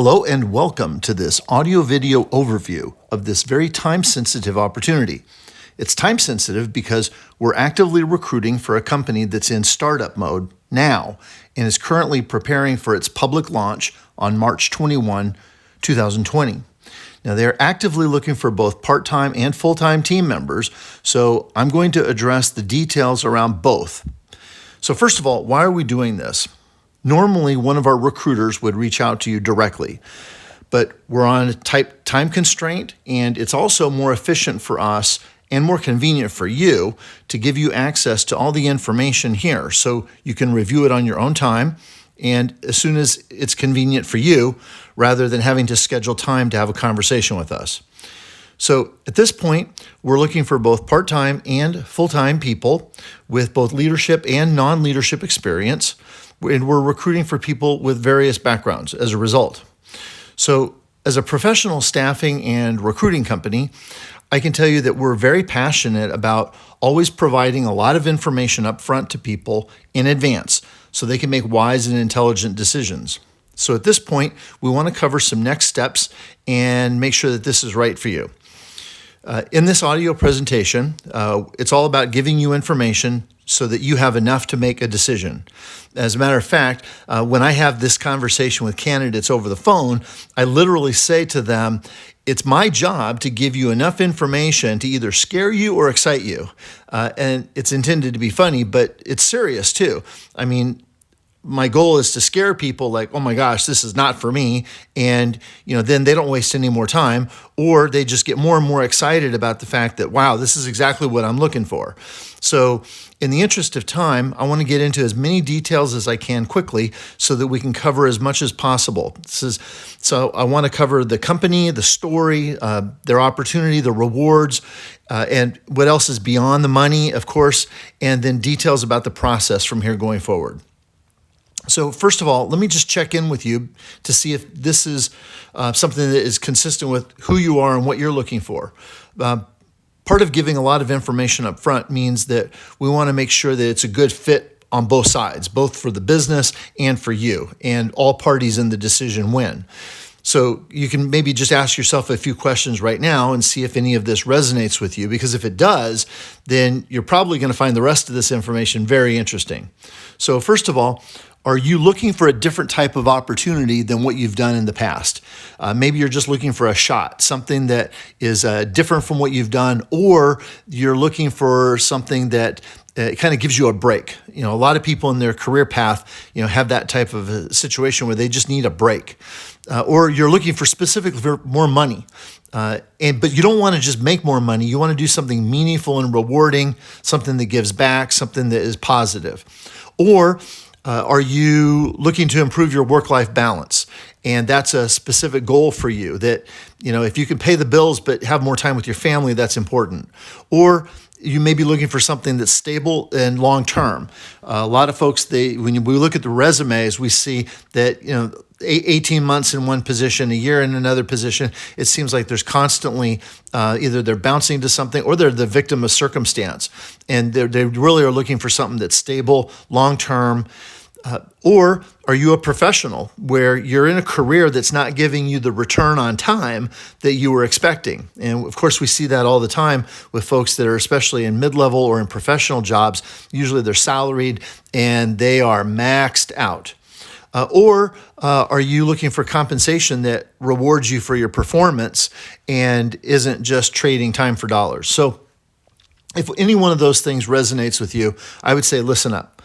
Hello and welcome to this audio-video overview of this very time-sensitive opportunity. It's time-sensitive because we're actively recruiting for a company that's in startup mode now and is currently preparing for its public launch on March 21, 2020. Now, they're actively looking for both part-time and full-time team members, so I'm going to address the details around both. So first of all, why are we doing this? Normally, one of our recruiters would reach out to you directly, but we're on a tight time constraint, and it's also more efficient for us and more convenient for you to give you access to all the information here so you can review it on your own time and as soon as it's convenient for you, rather than having to schedule time to have a conversation with us. So at this point, we're looking for both part-time and full-time people with both leadership and non-leadership experience, and we're recruiting for people with various backgrounds as a result. So as a professional staffing and recruiting company, I can tell you that we're very passionate about always providing a lot of information up front to people in advance so they can make wise and intelligent decisions. So at this point, we want to cover some next steps and make sure that this is right for you. In this audio presentation, it's all about giving you information so that you have enough to make a decision. As a matter of fact, when I have this conversation with candidates over the phone, I literally say to them, it's my job to give you enough information to either scare you or excite you. And it's intended to be funny, but it's serious too. I mean, my goal is to scare people like, oh my gosh, this is not for me. And then they don't waste any more time, or they just get more and more excited about the fact that, wow, this is exactly what I'm looking for. So in the interest of time, I want to get into as many details as I can quickly so that we can cover as much as possible. So I want to cover the company, the story, their opportunity, the rewards, and what else is beyond the money, of course, and then details about the process from here going forward. So first of all, let me just check in with you to see if this is something that is consistent with who you are and what you're looking for. Part of giving a lot of information up front means that we want to make sure that it's a good fit on both sides, both for the business and for you, and all parties in the decision win. So you can maybe just ask yourself a few questions right now and see if any of this resonates with you, because if it does, then you're probably going to find the rest of this information very interesting. So first of all, are you looking for a different type of opportunity than what you've done in the past? Maybe you're just looking for a shot, something that is different from what you've done, or you're looking for something that kind of gives you a break. A lot of people in their career path, have that type of a situation where they just need a break. Or you're looking for specifically for more money. But you don't want to just make more money. You want to do something meaningful and rewarding, something that gives back, something that is positive. Or are you looking to improve your work-life balance? And that's a specific goal for you that, if you can pay the bills but have more time with your family, that's important. Or you may be looking for something that's stable and long-term. A lot of folks, when we look at the resumes, we see that, 18 months in one position, a year in another position. It seems like there's constantly either they're bouncing to something or they're the victim of circumstance. And they really are looking for something that's stable, long-term. Or are you a professional where you're in a career that's not giving you the return on time that you were expecting? And of course, we see that all the time with folks that are especially in mid-level or in professional jobs. Usually they're salaried and they are maxed out. Or are you looking for compensation that rewards you for your performance and isn't just trading time for dollars? So if any one of those things resonates with you, I would say listen up.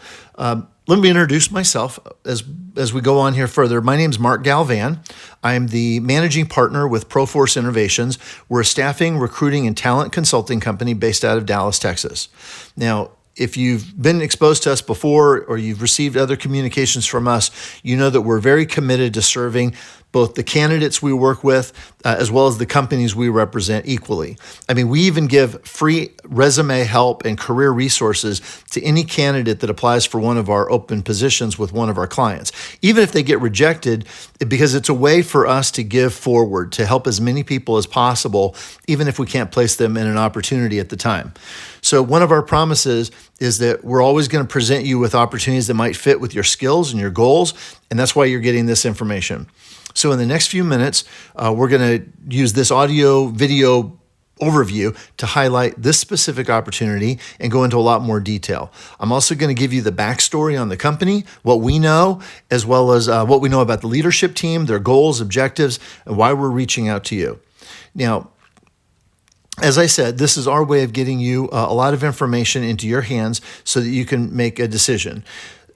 Let me introduce myself as we go on here further. My name is Mark Galvan. I'm the managing partner with Proforce Innovations. We're a staffing, recruiting, and talent consulting company based out of Dallas, Texas. Now, if you've been exposed to us before or you've received other communications from us, you know that we're very committed to serving both the candidates we work with as well as the companies we represent equally. I mean, we even give free resume help and career resources to any candidate that applies for one of our open positions with one of our clients, even if they get rejected, because it's a way for us to give forward, to help as many people as possible, even if we can't place them in an opportunity at the time. So one of our promises is that we're always going to present you with opportunities that might fit with your skills and your goals, and that's why you're getting this information. So in the next few minutes, we're going to use this audio video overview to highlight this specific opportunity and go into a lot more detail. I'm also going to give you the backstory on the company, what we know, as well as what we know about the leadership team, their goals, objectives, and why we're reaching out to you. Now, as I said, this is our way of getting you a lot of information into your hands so that you can make a decision.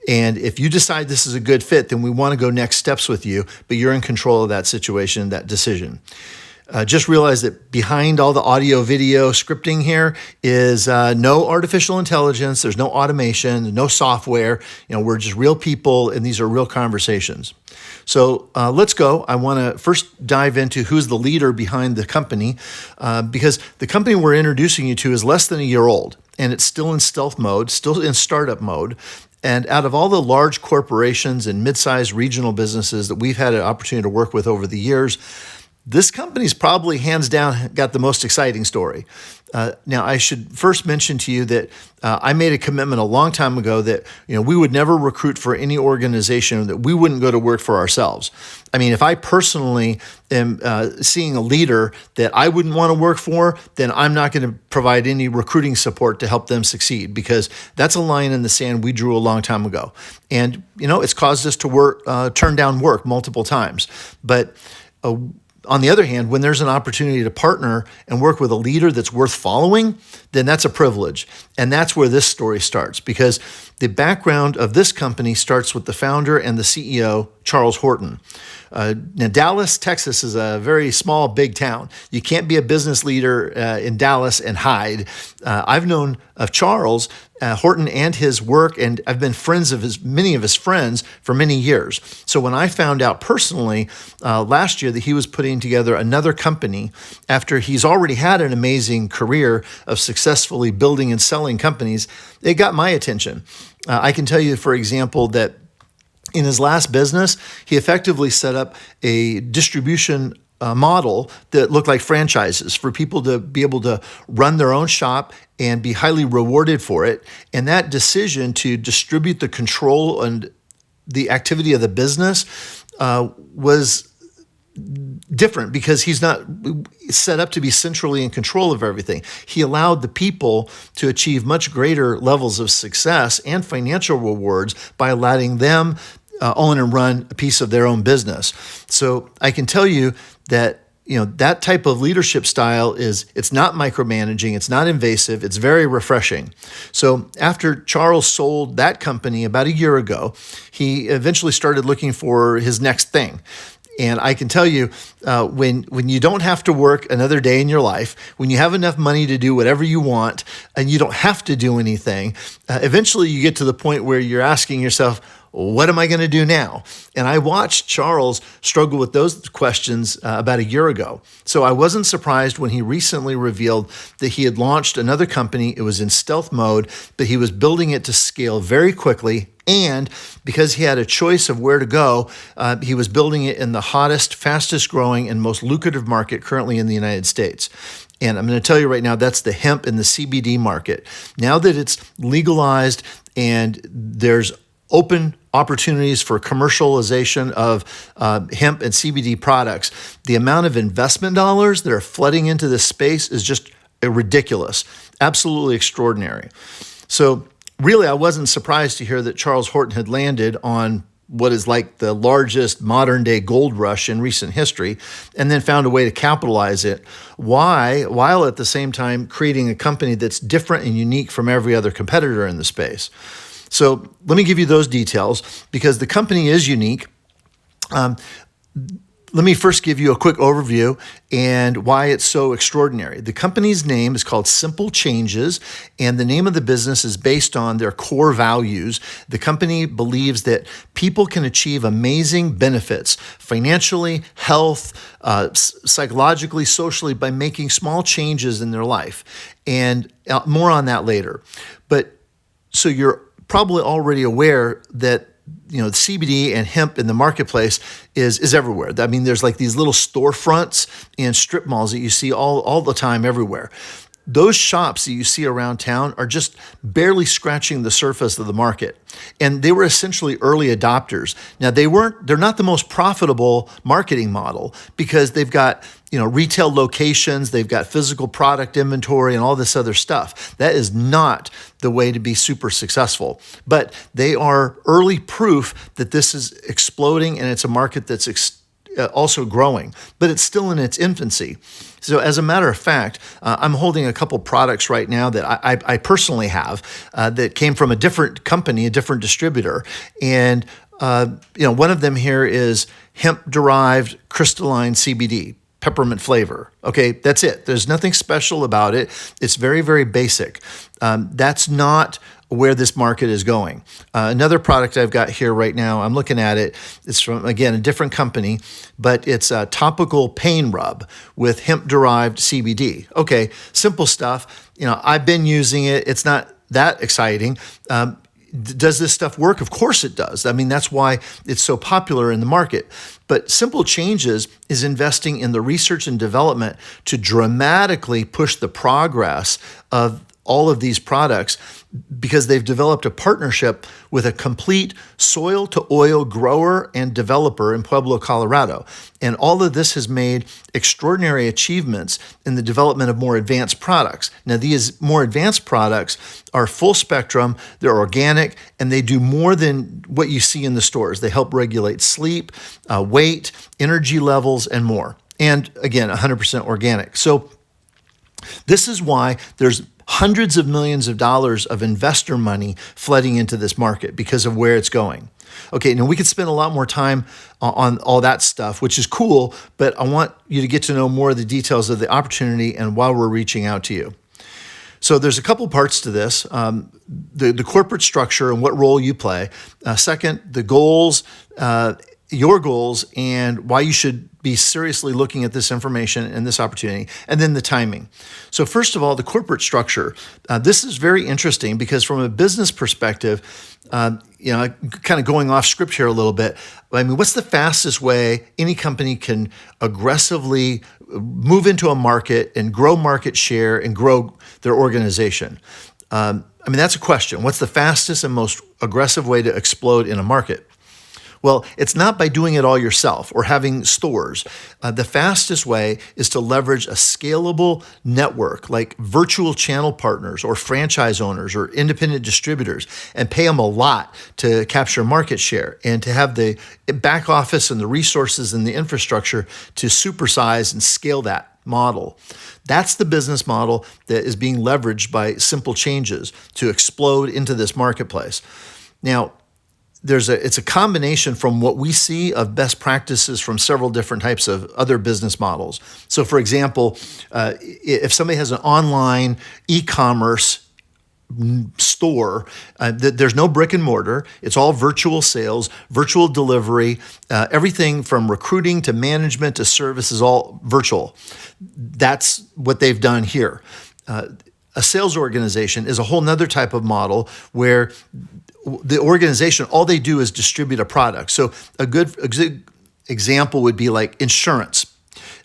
And if you decide this is a good fit, then we want to go next steps with you, but you're in control of that situation, that decision. Just realize that behind all the audio, video scripting here is no artificial intelligence. There's no automation, no software. We're just real people, and these are real conversations. So let's go. I want to first dive into who's the leader behind the company, because the company we're introducing you to is less than a year old, and it's still in stealth mode, still in startup mode. And out of all the large corporations and mid-sized regional businesses that we've had an opportunity to work with over the years, this company's probably hands down got the most exciting story. Now, I should first mention to you that I made a commitment a long time ago that we would never recruit for any organization that we wouldn't go to work for ourselves. I mean, if I personally am seeing a leader that I wouldn't want to work for, then I'm not going to provide any recruiting support to help them succeed, because that's a line in the sand we drew a long time ago. And, it's caused us to turn down work multiple times. But on the other hand, when there's an opportunity to partner and work with a leader that's worth following, then that's a privilege. And that's where this story starts, because the background of this company starts with the founder and the CEO, Charles Horton. Now, Dallas, Texas is a very small, big town. You can't be a business leader in Dallas and hide. I've known of Charles Horton and his work, and I've been friends of many of his friends for many years. So when I found out personally last year that he was putting together another company after he's already had an amazing career of successfully building and selling companies, it got my attention. I can tell you, for example, that in his last business, he effectively set up a distribution model that looked like franchises for people to be able to run their own shop and be highly rewarded for it. And that decision to distribute the control and the activity of the business was different, because he's not set up to be centrally in control of everything. He allowed the people to achieve much greater levels of success and financial rewards by allowing them own and run a piece of their own business. So I can tell you that that type of leadership style it's not micromanaging, it's not invasive, it's very refreshing. So after Charles sold that company about a year ago, he eventually started looking for his next thing. And I can tell you, when you don't have to work another day in your life, when you have enough money to do whatever you want, and you don't have to do anything, eventually you get to the point where you're asking yourself, what am I going to do now? And I watched Charles struggle with those questions about a year ago. So I wasn't surprised when he recently revealed that he had launched another company. It was in stealth mode, but he was building it to scale very quickly. And because he had a choice of where to go, he was building it in the hottest, fastest growing, and most lucrative market currently in the United States. And I'm going to tell you right now, that's the hemp and the CBD market. Now that it's legalized and there's open opportunities for commercialization of hemp and CBD products, the amount of investment dollars that are flooding into this space is just ridiculous, absolutely extraordinary. So really, I wasn't surprised to hear that Charles Horton had landed on what is like the largest modern day gold rush in recent history, and then found a way to capitalize it. Why? While at the same time creating a company that's different and unique from every other competitor in the space. So let me give you those details, because the company is unique. Let me first give you a quick overview and why it's so extraordinary. The company's name is called Simple Changes, and the name of the business is based on their core values. The company believes that people can achieve amazing benefits financially, health, psychologically, socially, by making small changes in their life. And more on that later. But so you're probably already aware that CBD and hemp in the marketplace is everywhere. I mean, there's like these little storefronts and strip malls that you see all the time everywhere. Those shops that you see around town are just barely scratching the surface of the market. And they were essentially early adopters. Now they're not the most profitable marketing model because they've got, retail locations, they've got physical product inventory and all this other stuff. That is not the way to be super successful. But they are early proof that this is exploding and it's a market that's also growing, but it's still in its infancy. So as a matter of fact, I'm holding a couple products right now that I personally have that came from a different company, a different distributor. And, one of them here is hemp-derived crystalline CBD, peppermint flavor. Okay, that's it. There's nothing special about it. It's very, very basic. That's not where this market is going. Another product I've got here right now, I'm looking at it. It's from, again, a different company, but it's a topical pain rub with hemp-derived CBD. Okay, simple stuff. I've been using it. It's not that exciting. Does this stuff work? Of course it does. I mean, that's why it's so popular in the market. But Simple Changes is investing in the research and development to dramatically push the progress of all of these products because they've developed a partnership with a complete soil to oil grower and developer in Pueblo, Colorado. And all of this has made extraordinary achievements in the development of more advanced products. Now, these more advanced products are full spectrum, they're organic, and they do more than what you see in the stores. They help regulate sleep, weight, energy levels, and more. And again, 100% organic. So this is why there's hundreds of millions of dollars of investor money flooding into this market because of where it's going. Okay, now we could spend a lot more time on all that stuff, which is cool, but I want you to get to know more of the details of the opportunity and why we're reaching out to you. So there's a couple parts to this. The corporate structure and what role you play. Second, the goals, your goals, and why you should be seriously looking at this information and this opportunity, and then the timing. So first of all, the corporate structure. This is very interesting because from a business perspective, kind of going off script here a little bit, I mean, what's the fastest way any company can aggressively move into a market and grow market share and grow their organization? That's a question. What's the fastest and most aggressive way to explode in a market? Well, it's not by doing it all yourself or having stores. The fastest way is to leverage a scalable network like virtual channel partners or franchise owners or independent distributors and pay them a lot to capture market share and to have the back office and the resources and the infrastructure to supersize and scale that model. That's the business model that is being leveraged by Simple Changes to explode into this marketplace. Now, it's a combination from what we see of best practices from several different types of other business models. So for example, if somebody has an online e-commerce store, there's no brick and mortar. It's all virtual sales, virtual delivery, everything from recruiting to management to service is all virtual. That's what they've done here. A sales organization is a whole nother type of model where the organization, all they do is distribute a product. So a good example would be like insurance.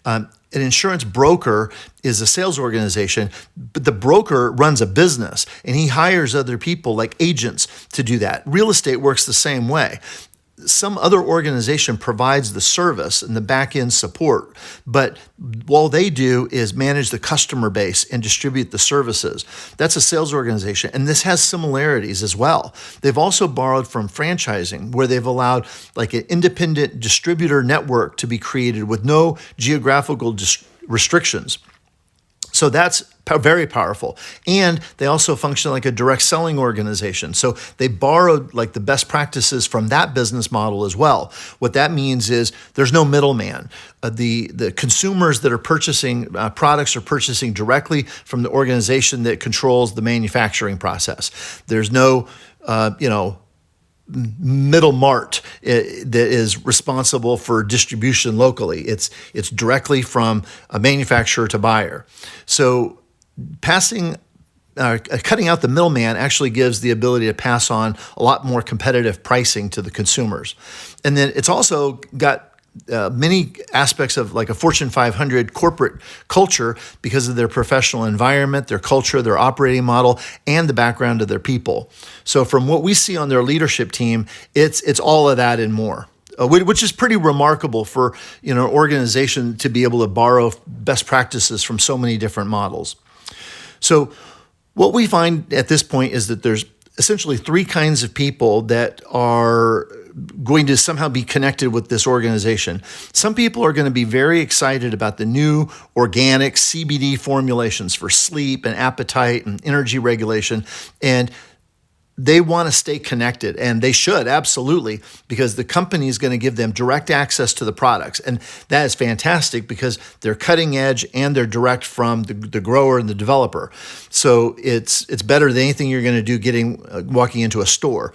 An insurance broker is a sales organization, but the broker runs a business and he hires other people like agents to do that. Real estate works the same way. Some other organization provides the service and the back-end support, but all they do is manage the customer base and distribute the services. That's a sales organization, and this has similarities as well. They've also borrowed from franchising, where they've allowed like an independent distributor network to be created with no geographical restrictions. So that's very powerful. And they also function like a direct selling organization. So they borrowed like the best practices from that business model as well. What that means is there's no middleman. The consumers that are purchasing products are purchasing directly from the organization that controls the manufacturing process. There's no, middle mart that is responsible for distribution locally. It's directly from a manufacturer to buyer. So cutting out the middleman actually gives the ability to pass on a lot more competitive pricing to the consumers. And then it's also got many aspects of like a Fortune 500 corporate culture because of their professional environment, their culture, their operating model, and the background of their people. So from what we see on their leadership team, it's all of that and more. Which is pretty remarkable for an organization to be able to borrow best practices from so many different models. So what we find at this point is that there's essentially three kinds of people that are going to somehow be connected with this organization. Some people are going to be very excited about the new organic CBD formulations for sleep and appetite and energy regulation, and they want to stay connected, and they should, absolutely, because the company is going to give them direct access to the products. And that is fantastic because they're cutting edge and they're direct from the grower and the developer. So it's better than anything you're going to do walking into a store.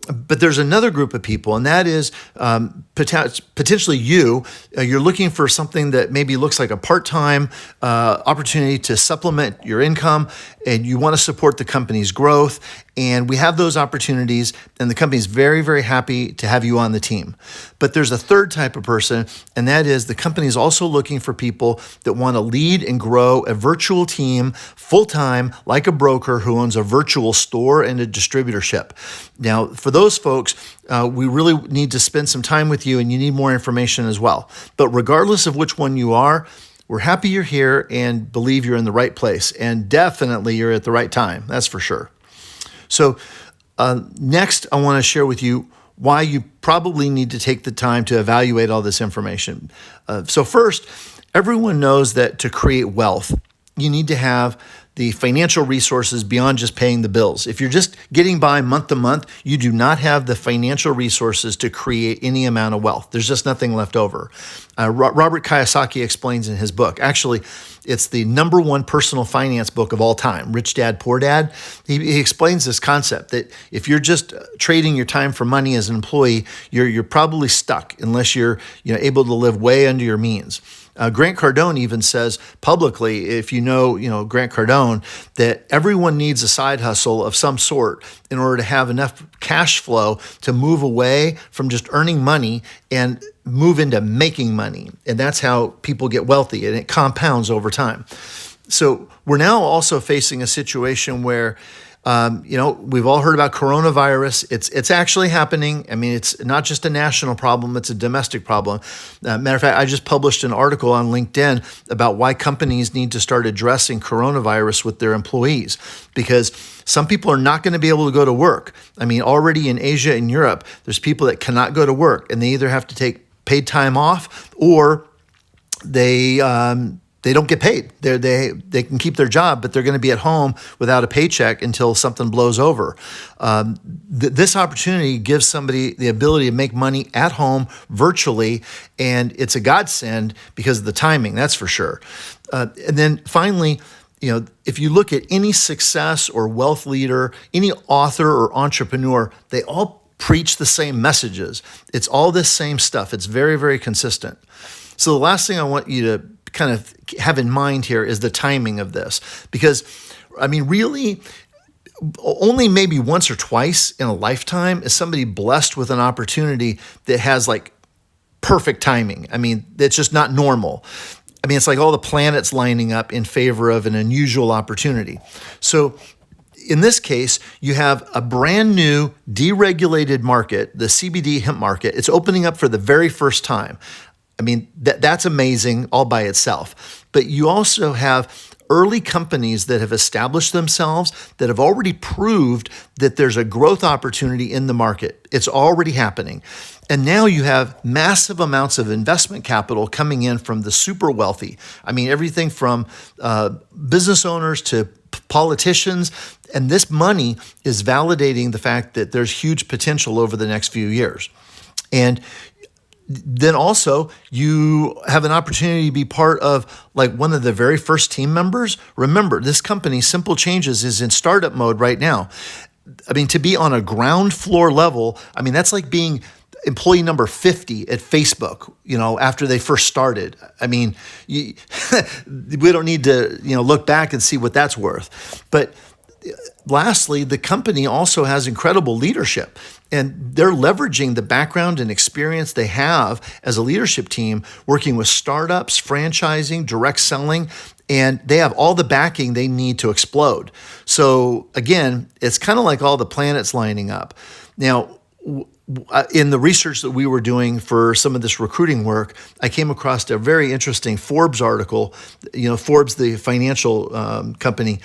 But there's another group of people, and that is potentially you. You're looking for something that maybe looks like a part-time opportunity to supplement your income, and you want to support the company's growth. And we have those opportunities, and the company's very, very happy to have you on the team. But there's a third type of person, and that is the company's also looking for people that want to lead and grow a virtual team full-time, like a broker who owns a virtual store and a distributorship. Now, for those folks, we really need to spend some time with you, and you need more information as well. But regardless of which one you are, we're happy you're here and believe you're in the right place. And definitely you're at the right time, that's for sure. So next, I want to share with you why you probably need to take the time to evaluate all this information. So first, everyone knows that to create wealth, you need to have the financial resources beyond just paying the bills. If you're just getting by month to month, you do not have the financial resources to create any amount of wealth. There's just nothing left over. Robert Kiyosaki explains in his book, actually, it's the number one personal finance book of all time, Rich Dad, Poor Dad. He explains this concept that if you're just trading your time for money as an employee, you're probably stuck unless you're able to live way under your means. Grant Cardone even says publicly, if you know Grant Cardone, that everyone needs a side hustle of some sort in order to have enough cash flow to move away from just earning money and move into making money. And that's how people get wealthy, and it compounds over time. So we're now also facing a situation where we've all heard about coronavirus. It's actually happening. I mean, it's not just a national problem, it's a domestic problem. Matter of fact, I just published an article on LinkedIn about why companies need to start addressing coronavirus with their employees, because some people are not going to be able to go to work. I mean, already in Asia and Europe, there's people that cannot go to work, and they either have to take paid time off or they don't get paid. They can keep their job, but they're going to be at home without a paycheck until something blows over. This opportunity gives somebody the ability to make money at home virtually, and it's a godsend because of the timing, that's for sure. And then finally, if you look at any success or wealth leader, any author or entrepreneur, they all preach the same messages. It's all this same stuff. It's very, very consistent. So the last thing I want you to kind of have in mind here is the timing of this, because I mean, really, only maybe once or twice in a lifetime is somebody blessed with an opportunity that has like perfect timing. I mean, it's just not normal. I mean, it's like all the planets lining up in favor of an unusual opportunity. So in this case, you have a brand new deregulated market, the CBD hemp market. It's opening up for the very first time. I mean, that's amazing all by itself. But you also have early companies that have established themselves, that have already proved that there's a growth opportunity in the market. It's already happening. And now you have massive amounts of investment capital coming in from the super wealthy. I mean, everything from business owners to politicians. And this money is validating the fact that there's huge potential over the next few years. And then also you have an opportunity to be part of like one of the very first team members. Remember, this company, Simple Changes, is in startup mode right now. I mean, to be on a ground floor level, I mean, that's like being employee number 50 at Facebook, after they first started. I mean, we don't need to, look back and see what that's worth. But lastly, the company also has incredible leadership, and they're leveraging the background and experience they have as a leadership team working with startups, franchising, direct selling, and they have all the backing they need to explode. So again, it's kind of like all the planets lining up. Now, in the research that we were doing for some of this recruiting work, I came across a very interesting Forbes article. Forbes, the financial company,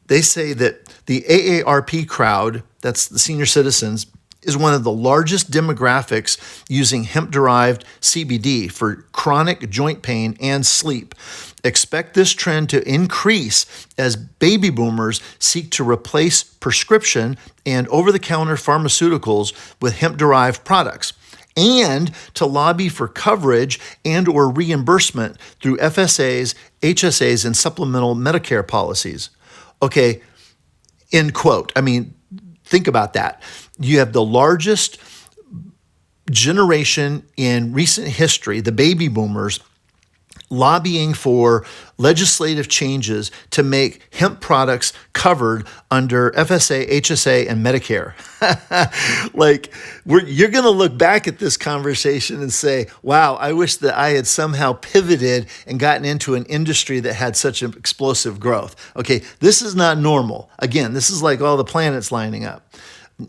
they say that the AARP crowd, that's the senior citizens, is one of the largest demographics using hemp-derived CBD for chronic joint pain and sleep. Expect this trend to increase as baby boomers seek to replace prescription and over-the-counter pharmaceuticals with hemp-derived products, and to lobby for coverage and or reimbursement through FSAs, HSAs, and supplemental Medicare policies. Okay, end quote. I mean, think about that. You have the largest generation in recent history, the baby boomers, lobbying for legislative changes to make hemp products covered under FSA, HSA, and Medicare. You're going to look back at this conversation and say, wow, I wish that I had somehow pivoted and gotten into an industry that had such an explosive growth. Okay, this is not normal. Again, this is like all the planets lining up.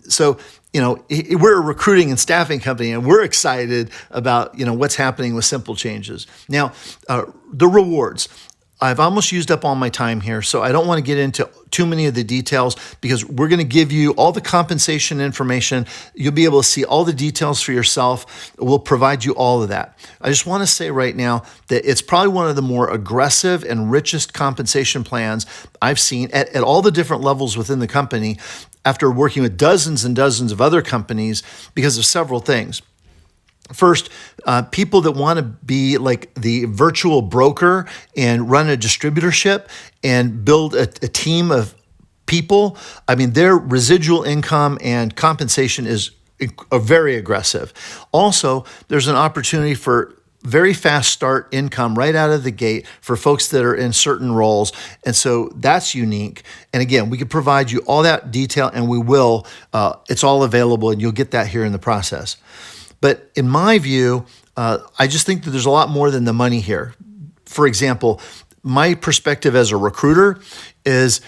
So, we're a recruiting and staffing company, and we're excited about, what's happening with Simple Changes. Now, the rewards. I've almost used up all my time here, so I don't want to get into too many of the details because we're going to give you all the compensation information. You'll be able to see all the details for yourself. We'll provide you all of that. I just want to say right now that it's probably one of the more aggressive and richest compensation plans I've seen at all the different levels within the company after working with dozens and dozens of other companies because of several things. First, people that want to be like the virtual broker and run a distributorship and build a team of people, I mean, their residual income and compensation is very aggressive. Also, there's an opportunity for very fast start income right out of the gate for folks that are in certain roles. And so that's unique. And again, we can provide you all that detail, and we will. It's all available, and you'll get that here in the process. But in my view, I just think that there's a lot more than the money here. For example, my perspective as a recruiter is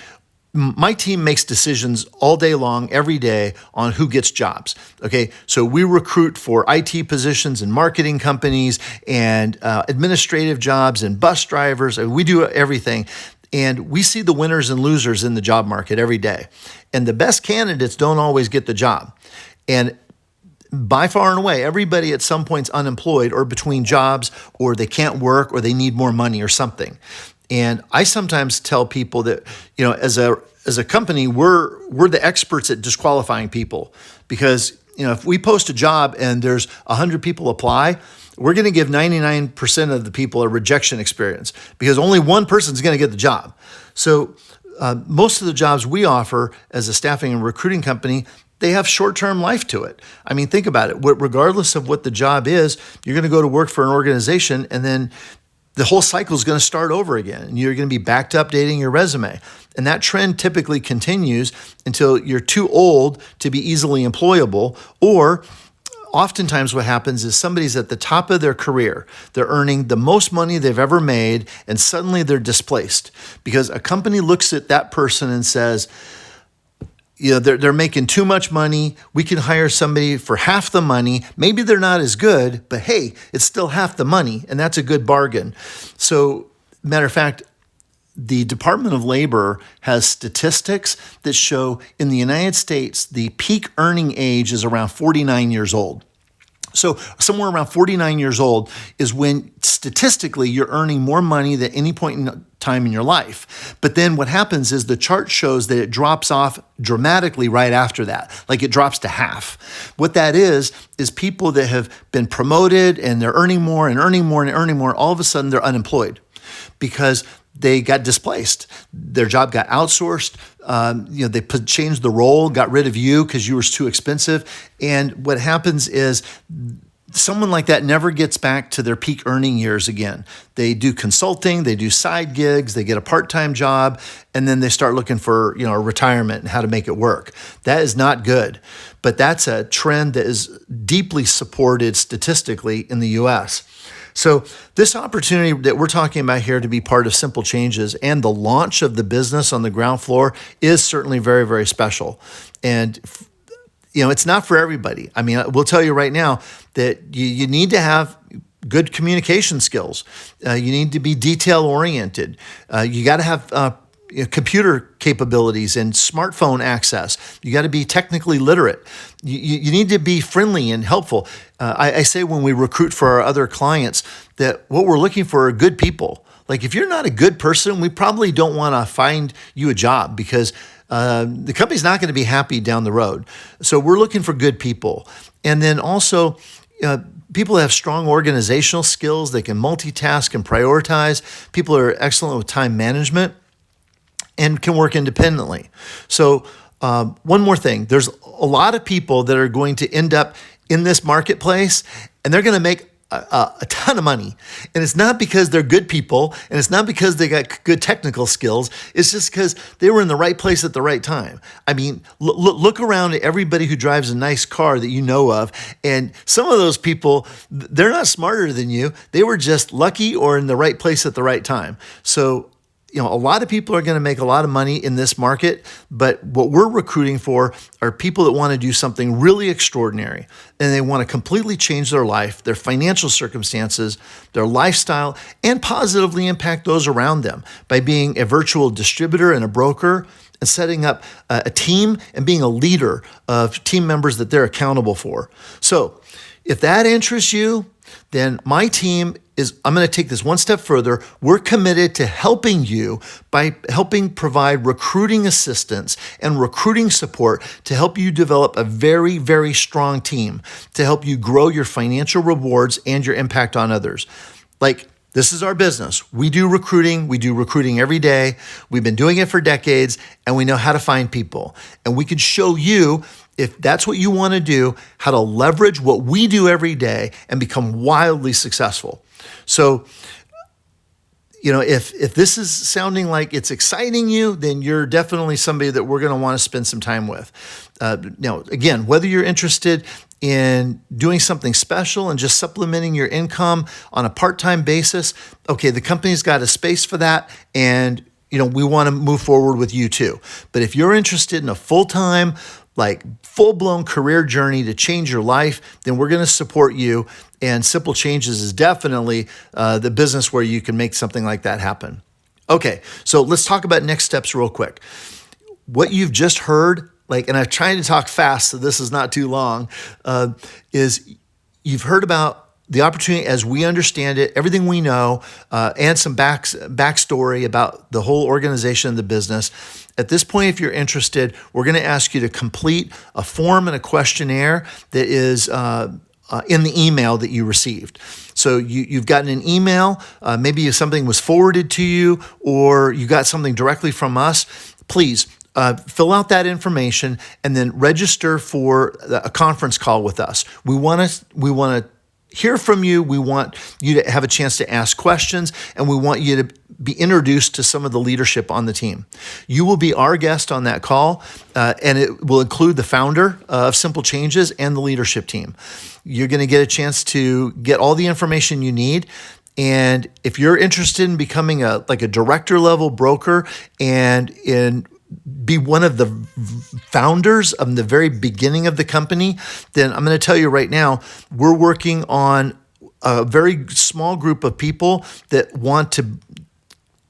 my team makes decisions all day long, every day on who gets jobs. Okay, so we recruit for IT positions and marketing companies and administrative jobs and bus drivers. And we do everything. And we see the winners and losers in the job market every day. And the best candidates don't always get the job. And by far and away, everybody at some point's unemployed or between jobs, or they can't work, or they need more money or something. And I sometimes tell people that, as a company, we're the experts at disqualifying people because, if we post a job and there's 100 people apply, we're going to give 99% of the people a rejection experience because only one person's going to get the job. So most of the jobs we offer as a staffing and recruiting company, they have short-term life to it. I mean, think about it. Regardless of what the job is, you're going to go to work for an organization, and then the whole cycle is going to start over again. And you're going to be back to updating your resume. And that trend typically continues until you're too old to be easily employable, or oftentimes what happens is somebody's at the top of their career. They're earning the most money they've ever made, and suddenly they're displaced because a company looks at that person and says, they're making too much money. We can hire somebody for half the money. Maybe they're not as good, but hey, it's still half the money, and that's a good bargain. So, matter of fact, the Department of Labor has statistics that show in the United States, the peak earning age is around 49 years old. So somewhere around 49 years old is when statistically you're earning more money than any point in time in your life. But then what happens is the chart shows that it drops off dramatically right after that, like it drops to half. What that is people that have been promoted and they're earning more and earning more and earning more, all of a sudden they're unemployed because they got displaced. Their job got outsourced. They changed the role, got rid of you because you were too expensive. And what happens is someone like that never gets back to their peak earning years again. They do consulting, they do side gigs, they get a part-time job, and then they start looking for, a retirement and how to make it work. That is not good. But that's a trend that is deeply supported statistically in the US. So this opportunity that we're talking about here to be part of Simple Changes and the launch of the business on the ground floor is certainly very, very special. And it's not for everybody. I mean, we'll tell you right now that you need to have good communication skills. You need to be detail oriented. You got to have computer capabilities and smartphone access. You got to be technically literate. You need to be friendly and helpful. I say when we recruit for our other clients that what we're looking for are good people. Like if you're not a good person, we probably don't want to find you a job because the company's not going to be happy down the road. So we're looking for good people. And then also, people have strong organizational skills. They can multitask and prioritize. People are excellent with time management and can work independently. So one more thing, there's a lot of people that are going to end up in this marketplace and they're going to make a ton of money. And it's not because they're good people and it's not because they got good technical skills. It's just because they were in the right place at the right time. I mean, look around at everybody who drives a nice car that you know of. And some of those people, they're not smarter than you. They were just lucky or in the right place at the right time. So a lot of people are going to make a lot of money in this market, but what we're recruiting for are people that want to do something really extraordinary and they want to completely change their life, their financial circumstances, their lifestyle, and positively impact those around them by being a virtual distributor and a broker and setting up a team and being a leader of team members that they're accountable for. So if that interests you, then my team I'm going to take this one step further. We're committed to helping you by helping provide recruiting assistance and recruiting support to help you develop a very, very strong team to help you grow your financial rewards and your impact on others. Like, this is our business. We do recruiting. We do recruiting every day. We've been doing it for decades, and we know how to find people. And we could show you, if that's what you want to do, how to leverage what we do every day and become wildly successful. So, if this is sounding like it's exciting you, then you're definitely somebody that we're going to want to spend some time with. Again, whether you're interested in doing something special and just supplementing your income on a part-time basis, okay, the company's got a space for that, and we want to move forward with you too. But if you're interested in a full-time, full-blown career journey to change your life, then we're going to support you. And Simple Changes is definitely the business where you can make something like that happen. Okay, so let's talk about next steps real quick. What you've just heard, and I'm trying to talk fast so this is not too long, is you've heard about the opportunity as we understand it, everything we know, and some backstory about the whole organization of the business. At this point, if you're interested, we're going to ask you to complete a form and a questionnaire that is in the email that you received. So you've gotten an email, maybe something was forwarded to you, or you got something directly from us. Please fill out that information and then register for a conference call with us. We want to hear from you. We want you to have a chance to ask questions, and we want you to be introduced to some of the leadership on the team. You will be our guest on that call, and it will include the founder of Simple Changes and the leadership team. You're going to get a chance to get all the information you need. And if you're interested in becoming a director level broker and be one of the founders of the very beginning of the company, then I'm going to tell you right now, we're working on a very small group of people that want to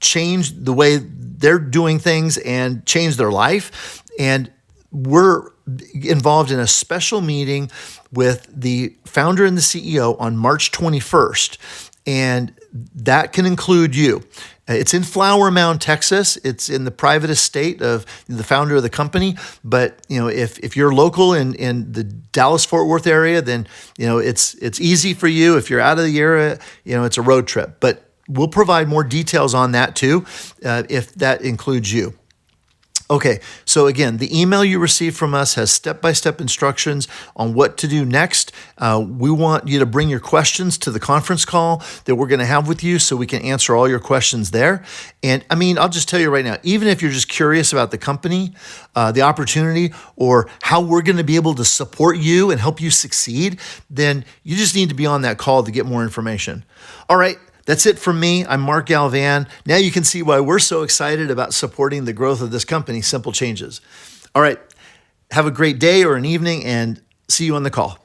change the way they're doing things and change their life. And we're involved in a special meeting with the founder and the CEO on March 21st. And that can include you. It's in Flower Mound, Texas. It's in the private estate of the founder of the company. But if you're local in the Dallas-Fort Worth area, then it's easy for you. If you're out of the area, it's a road trip. But we'll provide more details on that too, if that includes you. Okay, so again, the email you received from us has step-by-step instructions on what to do next. We want you to bring your questions to the conference call that we're going to have with you so we can answer all your questions there. And I mean, I'll just tell you right now, even if you're just curious about the company, the opportunity, or how we're going to be able to support you and help you succeed, then you just need to be on that call to get more information. All right. That's it from me. I'm Mark Galvan. Now you can see why we're so excited about supporting the growth of this company, Simple Changes. All right. Have a great day or an evening, and see you on the call.